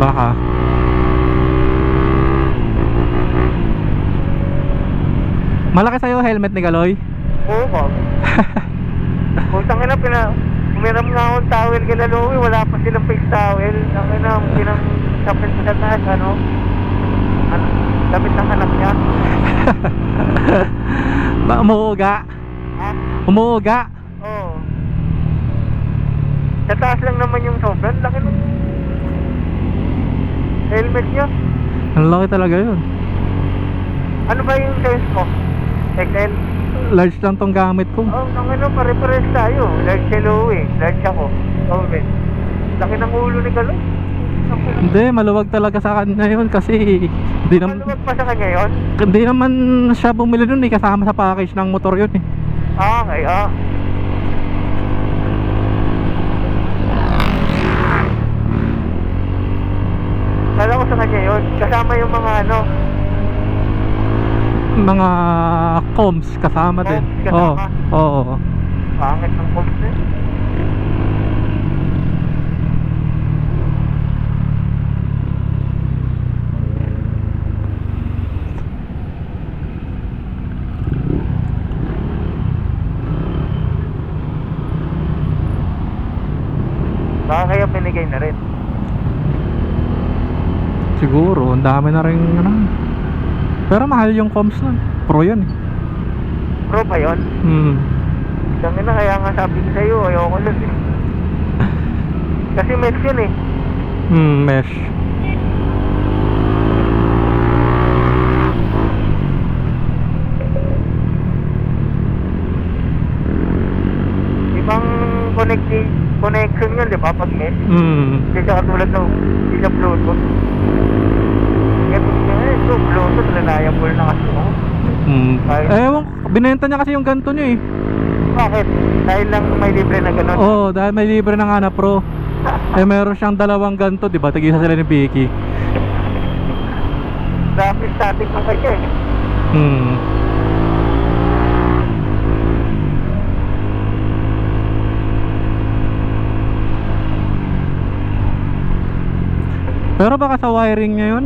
Baka. Malaki sa'yo helmet ni Galoy? Oo po. Putang ina, umiram nga akong towel kila Louie, wala pa silang face towel. Ang ina, pinang-sapin sa taas, damit ng anak niya. Ba, umuuga? Ha? Umuuga? Oo. Sa taas lang naman yung sobrang laki ng helmet niya. Ang laki talaga yun. Ano ba yung size mo? XL? Large lang tong gamit ko. Oh, nang ano, pare-pares tayo. Large si Louie, large ako. Oven. Laki ng ulo ni Galoy. Hindi, maluwag talaga sa kanya yun kasi hindi naman, Maluwag pa sa kanya yun? hindi naman siya bumili nun eh, kasama sa package ng motor yun eh. Ah, okay, ah. Kala ko sa kanya yun. Kasama yung mga ano. Mga comms kasama din. Comms kasama? Oo. Pangit ng comms eh. Baka kaya binigay na rin. Siguro, ang dami na rin ano. Pero mahal yung comms nun. Pro yan eh. Pro ba yun? Sabi na, kaya nga sabi ko sa'yo, ayoko lang eh. Kasi mesh yun eh. Mesh. Ibang connection yun, di ba? Pag mesh. Hindi siya katulad ng hindi siya Bluetooth. Kaya ito, Bluetooth, reliable na kasi oh. Ewan, binenta niya kasi yung ganito niya eh. Bakit? Dahil lang may libre na gano'n? Oo, dahil may libre ng Ana Pro. Meron siyang dalawang ganito, di ba? Tag-isa sila ni Vicky. Dahil static ng kanya eh. Pero baka sa wiring niya yun.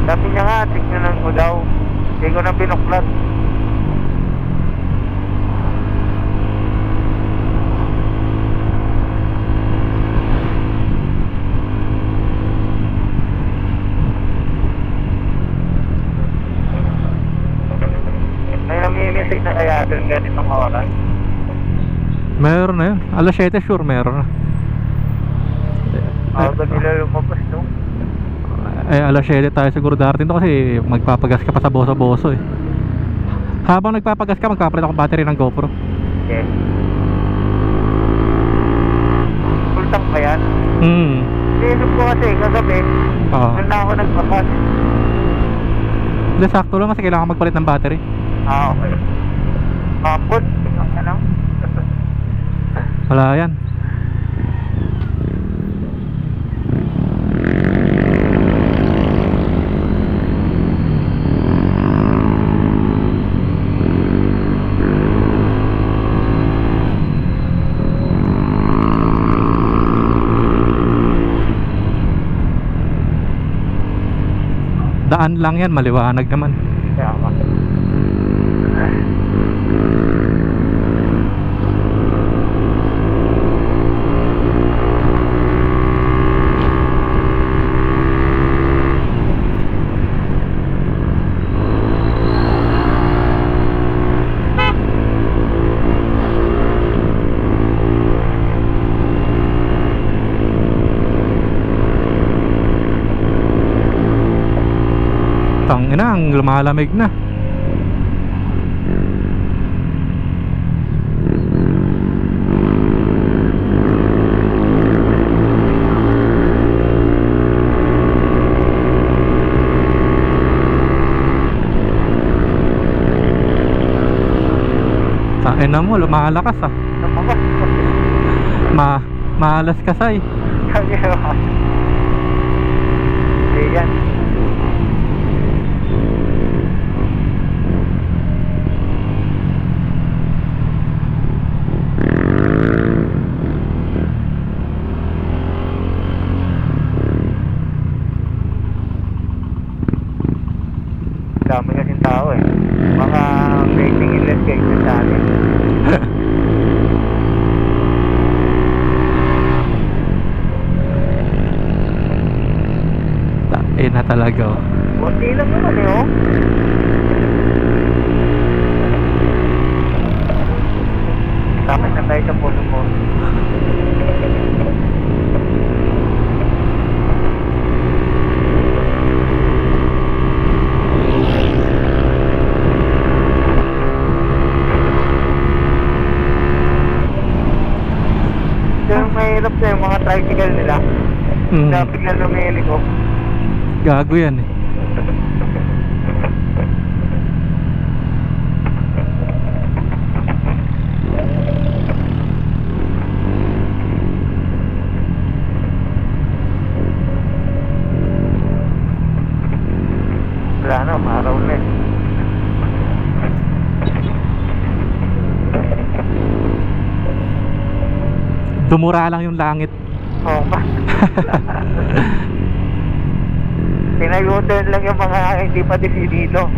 Sabi niya nga, tignan ko daw. Hindi ko na binuklat. May namimitig na kaya doon ganitong oras. Meron na yun. Alas 7 sure meron na. Ako nila lumabas no? Alas 7 tayo siguro darating to kasi magpapagas ka pa sa boso-boso eh. Habang nagpapagas ka, magpapalit ako battery ng GoPro. Yes. Full tank ba yan? Inisip ko kasi kagabi, doon na ako nagpapas. Hindi, sakto lang kasi kailangan magpalit ng battery. Ah, okay. Kapot, ano? Wala yan. Daan lang yan, maliwanag naman. Kaya ka. Tangina, ang lumalamig na. Tangina mo, lumalakas ah. Malas kasay. Ayan. talaga oh. Kunti lang naman eh, oh. Tapos na tayo sa puso mo. Yung mahirap na yung mga tricycle nila. Dapat na lumili ko. Gago yan eh. Wala na, maraw na eh. Dumura lang yung langit. Oo ba? Pinag-u-turn lang yung mga hindi pa desidido.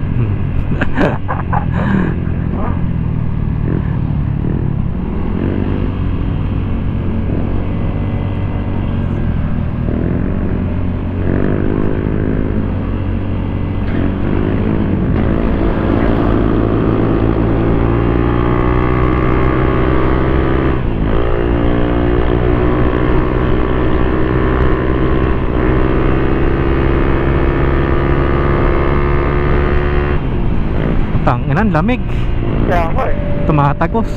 Tanginan, lamig. Kaya ako eh. Tumatagos.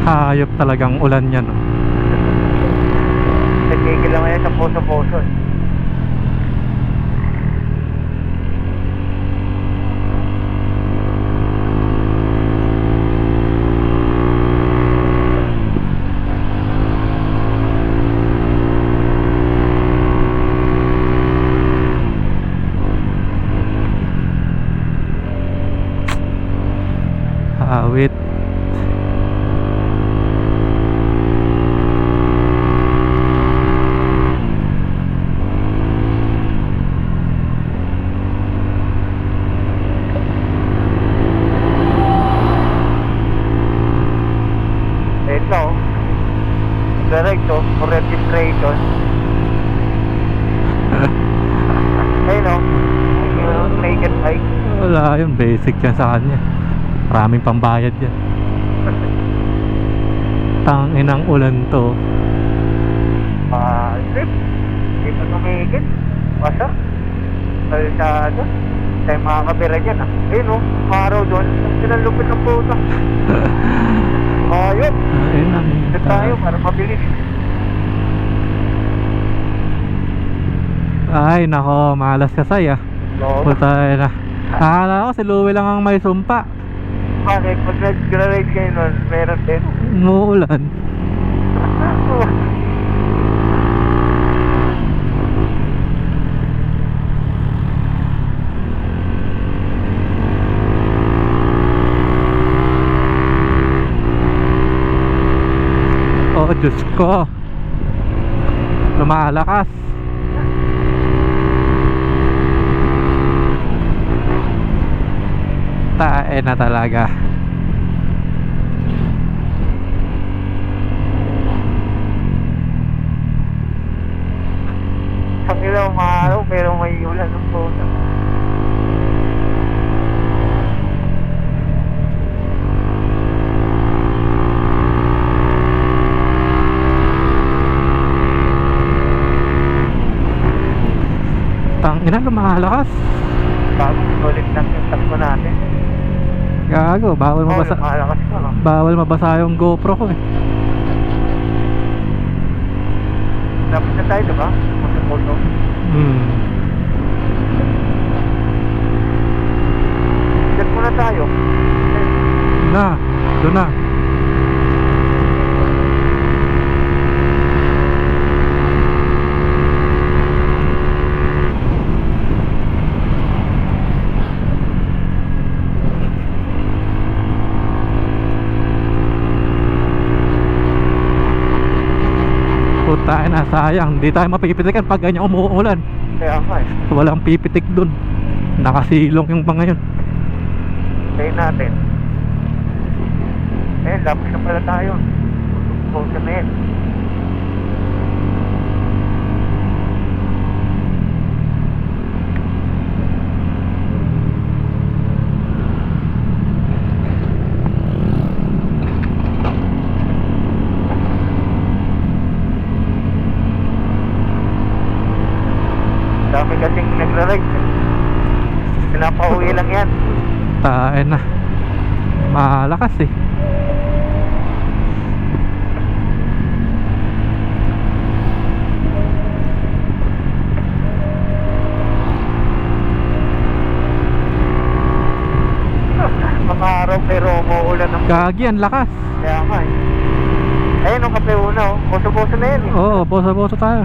Hayop talagang ulan yan oh. Nagigil lang ngayon sa puso-puso eh. Awit. Ito, diretso for registration. Ayun o, yung naked bike. Wala yun, basic yan sa kanya. Maraming pambayad yan. Tanginang ulan to. Trip, hindi pa tumigil. Basta, kalsado. Tayo makakabira dyan ah. Ayun o, maraw doon. Sinalupit ng puta. Ayun. Ayun ang Ito tayo para mabilis. Ay nako, malas ka say ah. Oo. Puta na. Akala ko si Louie lang ang may sumpa. Bakit? Pag nag-ride kayo nun, meron din. Umuulan. Oh Diyos ko, lumalakas. Tae na talaga. Ang ilang araw pero may ulan ng puta. Tangina, lumalakas. Bago ulit lang yung takbo natin. Gago, bawal mabasa. Malakas ka no? Bawal mabasa yung GoPro ko eh. Dapat na tayo diba? Puso-puso. na tayo. Na, doon na. Puta na, sayang. Di tayo mapipitikan pag ganyan umuulan. Kaya nga eh. Walang pipitik dun. Nakasilong yung mga yun. Tayo natin. Lapos na pala tayo. Pupunta na yun. Dami kasing nagra-ride. Pinapauwi lang yan. Tayo na. Malakas eh. Mga araw pero umuulan ng... Gagi, ang lakas. Kaya nga eh. Ayun ang kape una oh. Boso-boso na yan eh. Oo, bosa-bosa tayo.